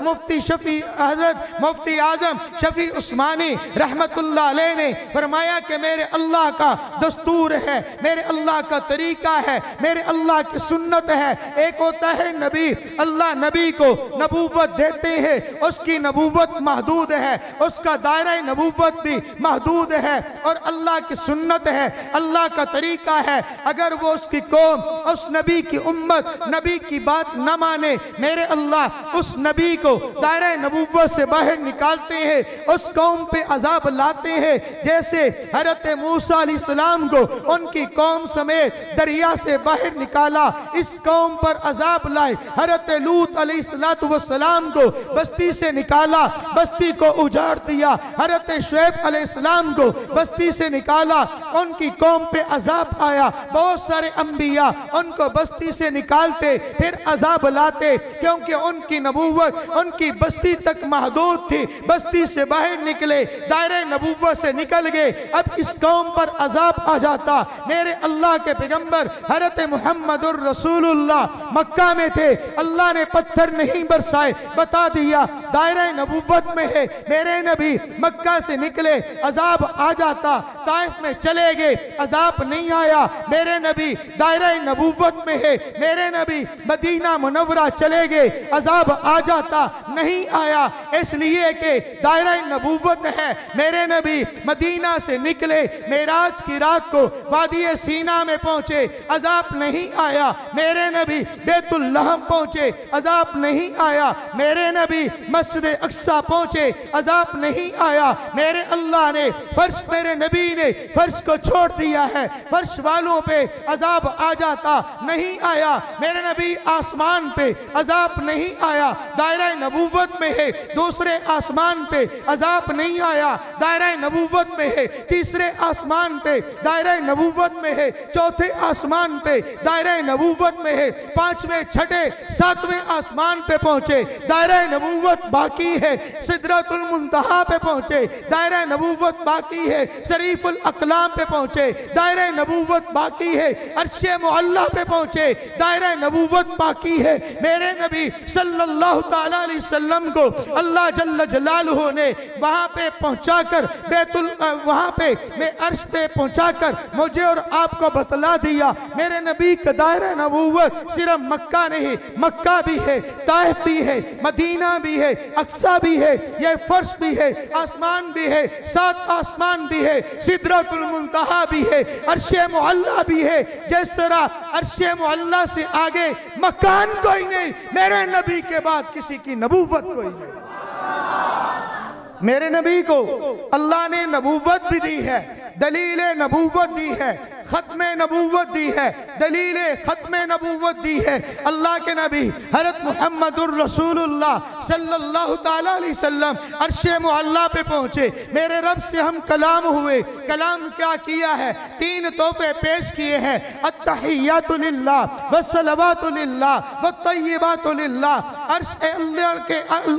मुफ्ती आजम शफी उस्मानी रहमतुल्लाह अलैह ने फरमाया कि मेरे अल्लाह का दस्तूर है, मेरे अल्लाह का तरीका है, मेरे अल्लाह की सुन्नत है। एक होता है नबी, अल्लाह नबी को नबूवत देते हैं, उसकी नबूवत महदूद है, उसका दायरा नबूवत भी महदूद है, और अल्लाह की सुन्नत है, अल्लाह का तरीका है। अगर वो उसकी कौम, उस नबी की उम्मत नबी की बात न माने, मेरे अल्लाह उस नबी को दायरा नबूवत से बाहर निकालते हैं, उस कौम पे अजाब लाते हैं। जैसे हजरत मूसा अलैहिस्सलाम को उनकी कौम समेत दरिया से बाहर निकाला, इस कौम पर अजाब लाए। हजरत लूत अलैहिस्सलाम को बस्ती से निकाला, बस्ती को उजाड़ दिया। हजरत शुएब अलैहिस्सलाम को बस्ती से निकाला, उनकी कौम पे अजाब आया। बहुत सारे अंबिया उनको बस्ती से निकालते फिर अजाब लाते, क्योंकि उनकी नबूवत उनकी बस्ती तक महदूद थी। बस्ती से बाहर निकले, दायरे नबूवत से निकल गए, अब इस कौम पर अजाब आ जाता। मेरे अल्लाह के पैगंबर हजरत मुहम्मदुर रसूलुल्लाह मक्का में थे, अल्लाह ने पत्थर नहीं बरसाए, बता दिया दायरे नबूवत में है। मेरे नबी मक्का से निकले, अजाब आ जाता, ताइफ में चले गए, अजाब नहीं आया। मेरे नबी दायरा नबूवत में है, मेरे नबी मदीना मुनव्वरा चले गए, अजाब आ जाता, नहीं आया, इसलिए कि दायरा नबूवत है। मेरे नबी मदीना से निकले, मेराज की रात को वादी सीना में पहुंचे, अजाब नहीं आया। मेरे नबी बैतुल्लाह पहुंचे, अजाब नहीं आया। मेरे नबी मस्जिद अक्सा पहुंचे, अजाब नहीं आया। मेरे अल्लाह ने फर्श, मेरे नबी ने फर्श को छोड़ दिया है, फर्श वालों पे अजाब आ जाता, नहीं आया। मेरे नबी आसमान पे अजाब नहीं आया, दायरा नबूवत में है। दूसरे आसमान पे अजाब नहीं आया, दायरा नबूवत में है। तीसरे आसमान पे दायरा नबूवत में है, चौथे आसमान पे दायरा नबूवत में है, पांचवें, छठे, सातवें आसमान पे पहुंचे, दायरा नबूवत बाकी है, सिदरतुल मुंतहा पे पहुंचे, दायरा नबूवत बाकी है, शरीफुल अकलाम पे पहुंचे, दायरा नबूवत बाकी है, अर्शे मुअल्ला पे पहुंचे, दायरा नबूवत बाकी है। मेरे नबी सल्लल्लाहु ताला अलैहि वसल्लम को अल्लाह जल्ल जलालुहु ने वहां पे पहुंचाकर वहां पे मैं अर्श पे पहुंचाकर मुझे और आपको बतला दिया मेरे नबी का दायरा नबूवत सिर्फ मक्का नहीं, मक्का भी है, ताइफ भी है, मदीना भी है, अक्सा भी है, ये फर्श भी है, आसमान भी है, सात आसमान भी है, सिदरतुल मुंतहा भी है, अर्शे मुअल्ला भी है। जिस तरह अर्शे मुअल्ला से आगे मकान कोई नहीं, मेरे नबी के बाद किसी की नबूवत कोई नहीं। मेरे नबी को अल्लाह ने नबूवत भी दी है, दलील नबूवत दी है, खत्म नबूवत दी है, दलील खत्म नबूवत दी है। अल्लाह के नबी हज़रत मुहम्मदुर रसूलुल्लाह सल्लल्लाहु ताला अलैहि वसल्लम अर्शे मुअल्ला पे पहुंचे, मेरे रब से हम कलाम हुए। कलाम क्या किया है? 3 तोहफे पेश किए हैं, अत्तहियातु लिल्लाह वस्सलावातु लिल्लाह वत्तय्यिबातु लिल्लाह।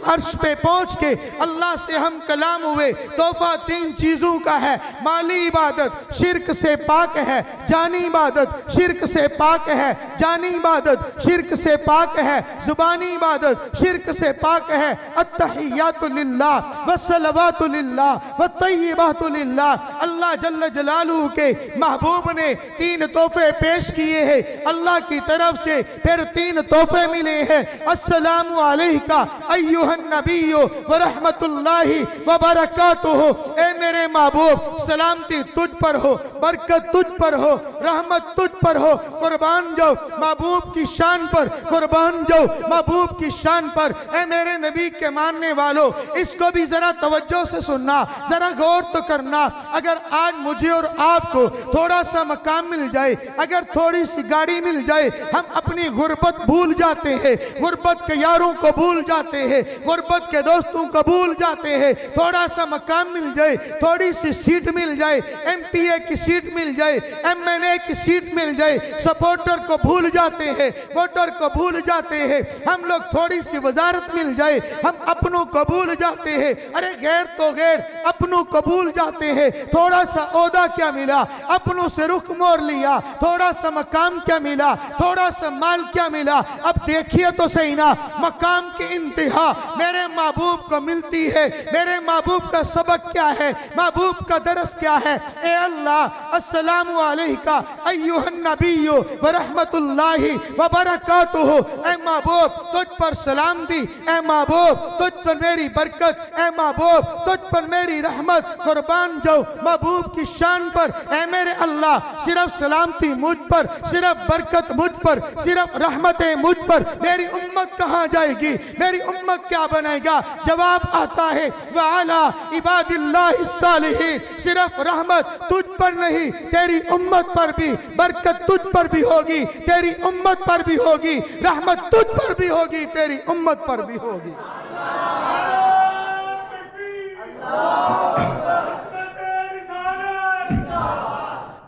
अर्श पे पहुंच के अल्लाह से हम कलाम हुए। तोहफा 3 चीजों का है, माली इबादत शिर्क से पाक है, जानी इबादत शिर्क से पाक है, जानी इबादत शिर्क से पाक है, जुबानी इबादत शिर्क से पाक है। अत्तहियातु लिल्लाह वस्सलावातु लिल्लाह वत्तय्यिबातु लिल्लाह। अल्लाह जल्ल जलालुहु के महबूब ने 3 तोहफे पेश किए हैं अल्लाह की तरफ से। फिर 3 तोहफे मिले हैं, अस्सलामु अलैका अय्युहन नबिय्यु व रहमतुल्लाहि व बरकातुहु। ए मेरे महबूब, सलामती तुझ पर हो, बरकत तुझ पर हो, रहमत तुझ पर हो। कुर्बान जाओ महबूब की शान पर, कुर्बान जाओ महबूब की शान पर। ए मेरे नबी के मानने वालों, इसको भी जरा तवज्जो से सुनना, जरा गौर तो करना। अगर आज मुझे और आपको थोड़ा सा मकाम मिल जाए, अगर थोड़ी सी गाड़ी मिल जाए, हम अपनी गुर्बत भूल जाते हैं, गुर्बत के यारों को भूल जाते हैं, गुर्बत के दोस्तों को भूल जाते हैं। थोड़ा सा मकाम मिल जाए, थोड़ी सी सीट मिल जाए, एमपीए की सीट मिल जाए, एमएनए की सीट मिल जाए, सपोर्टर को भूल जाते हैं, वोटर को भूल जाते हैं। हम लोग थोड़ी सी वजारत मिल जाए, हम अपनों को भूल जाते हैं। अरे गैर तो गैर, अपनों को भूल जाते हैं। थोड़ा सा ओहदा क्या मिला, अपनों से रुख मोड़ लिया। थोड़ा सा मकाम क्या मिला, थोड़ा सा माल क्या मिला। अब देखिए तो सही ना, मकाम की इंतहा मेरे महबूब को मिलती है। मेरे महबूब का सबक क्या है, महबूब का दरस क्या है? ए अल्लाह, अस्सलामु अलैका अय्युहन नबिय्यु व रहमतुल्लाहि व बरकातुहु। ए महबूब, तुझ पर सलाम दी। ए महबूब, तुझ पर मेरी बरकत। ए महबूब, तुझ पर मेरी रहमत। कुर्बान जाओ महबूब की शान पर। ए मेरे अल्लाह, सिर्फ सलामती मुझ पर, सिर्फ बरकत मुझ पर, सिर्फ रहमतें मुझ पर। मेरी उम्मत कहाँ जाएगी, मेरी उम्मत क्या बनेगा? जवाब आता है, व अला इबादिल्लाहि सालिहीन। सिर्फ रहमत तुझ पर नहीं, तेरी उम्मत पर भी, बरकत तुझ पर भी होगी, तेरी उम्मत पर भी होगी, रहमत तुझ पर भी होगी, तेरी उम्मत पर भी होगी।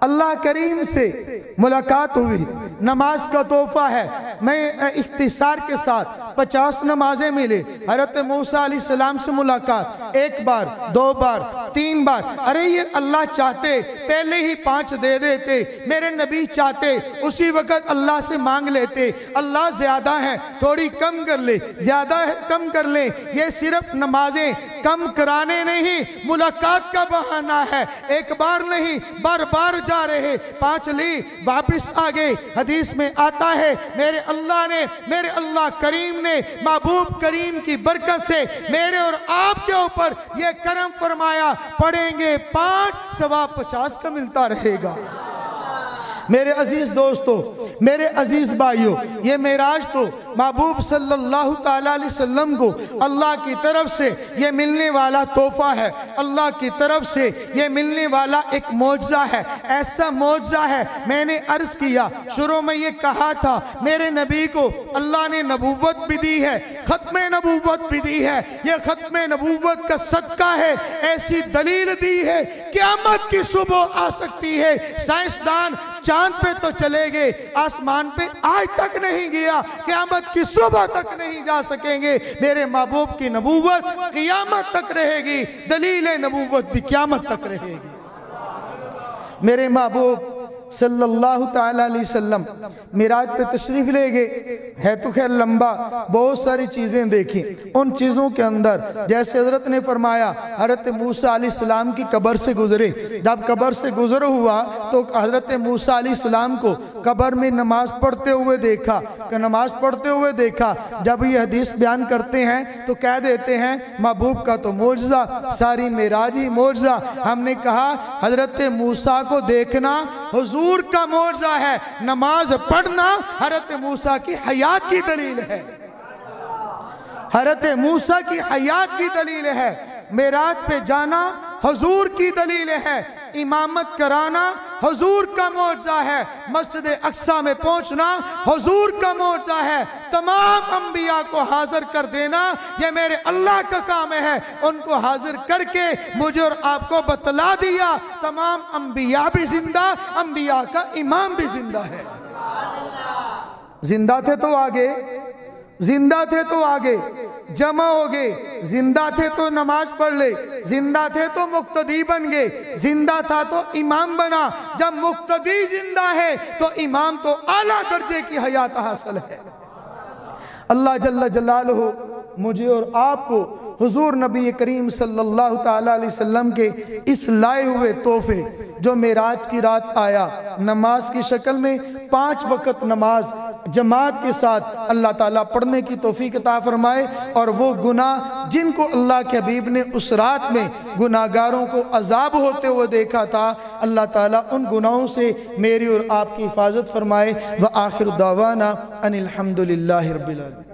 अल्लाह करीम से मुलाकात हुई, नमाज का तोहफा है। मैं इख्तिसार के साथ 50 नमाजें मिले। हज़रत मूसा अलैहिस्सलाम से मुलाकात 1 बार, 2 बार, 3 बार। अरे ये अल्लाह चाहते पहले ही 5 दे देते। मेरे नबी चाहते उसी वक्त अल्लाह से मांग लेते। अल्लाह ज्यादा है, थोड़ी कम कर ले, ज्यादा है कम कर ले। ये सिर्फ नमाजें कम कराने नहीं, मुलाकात का बहाना है। एक बार नहीं, बार बार जा रहे। 5 ली, वापिस आ गए। हदीस में आता है, मेरे अल्लाह करीम ने महबूब करीम की बरकत से मेरे और आपके ऊपर ये करम फरमाया, पढ़ेंगे 5 सवाब 50 का मिलता रहेगा। मेरे अजीज दोस्तों, मेरे अजीज भाइयों, ये मेराज तो महबूब सल्लल्लाहु ताला अलैहि वसल्लम को अल्लाह की तरफ से ये मिलने वाला तोहफा है। अल्लाह की तरफ से ये मिलने वाला एक मौजज़ा है। ऐसा मौजज़ा है, मैंने अर्ज किया शुरू में ये कहा था, मेरे नबी को अल्लाह ने नबूवत भी दी है, खत्म नबूवत भी दी है। ये खत्म नबूवत का सदका है, ऐसी दलील दी है क़यामत की सुबह आ सकती है। साइंसदान चांद पे तो चले गए, आसमान पे आज तक नहीं गया। क़यामत क़यामत की सुबह तक नहीं जा सकेंगे। मेरे महबूब की नबूवत क़यामत तक रहेगी, दलील नबूवत भी क़यामत तक रहेगी। मेरे महबूब सल्लल्लाहु ताला अलैहि वसल्लम मिराज पे तशरीफ ले गए, है तो खैर लंबा, बहुत सारी चीज़ें देखी। उन चीज़ों के अंदर जैसे हज़रत ने फरमाया हज़रत मूसा अलैहिस्सलाम की कब्र से गुजरे, जब कब्र से गुजर हुआ तो हज़रत मूसा अलैहिस्सलाम को कब्र में नमाज पढ़ते हुए देखा, नमाज पढ़ते हुए देखा। जब ये हदीस बयान करते हैं तो कह देते हैं महबूब का तो मोजज़ा, सारी मेराज ही मोजज़ा। हमने कहा हज़रत मूसा को देखना हुजूर का मोजज़ा है, नमाज पढ़ना हज़रत मूसा की हयात की दलील है, हज़रत मूसा की हयात की दलील है। मेराज पे जाना हुजूर की दलील है, इमामत कराना हुजूर का मोजज़ा है, मस्जिद अक्सा में पहुंचना हुजूर का मोजज़ा है, तमाम अंबिया को हाजिर कर देना ये मेरे अल्लाह का काम है। उनको हाजिर करके मुझे और आपको बतला दिया तमाम अंबिया भी जिंदा, अंबिया का इमाम भी जिंदा है। जिंदा थे तो आगे, जिंदा थे तो आगे जमा हो गए, जिंदा थे तो नमाज पढ़ ले, जिंदा थे तो मुक्तदी बन गए, जिंदा था तो इमाम बना। जब मुक्तदी जिंदा है तो इमाम तो आला दर्जे की हयात हासिल है। अल्लाह जल्ल जलालहू मुझे और आपको हुजूर नबी करीम सल्लल्लाहु ताला अलैहि वसल्लम के इस लाए हुए तोहफे जो मेराज की रात आया, नमाज की शक्ल में 5 वक्त नमाज जमात के साथ अल्लाह ताला पढ़ने की तौफीक अता फरमाए। और वो गुनाह जिनको अल्लाह के हबीब ने उस रात में गुनाहगारों को अजाब होते हुए देखा था, अल्लाह ताला उन गुनाहों से मेरी और आपकी हिफाजत फरमाए। व आखिर दावाना अनिल हम्दुलिल्लाहि रब्बिल आलमीन।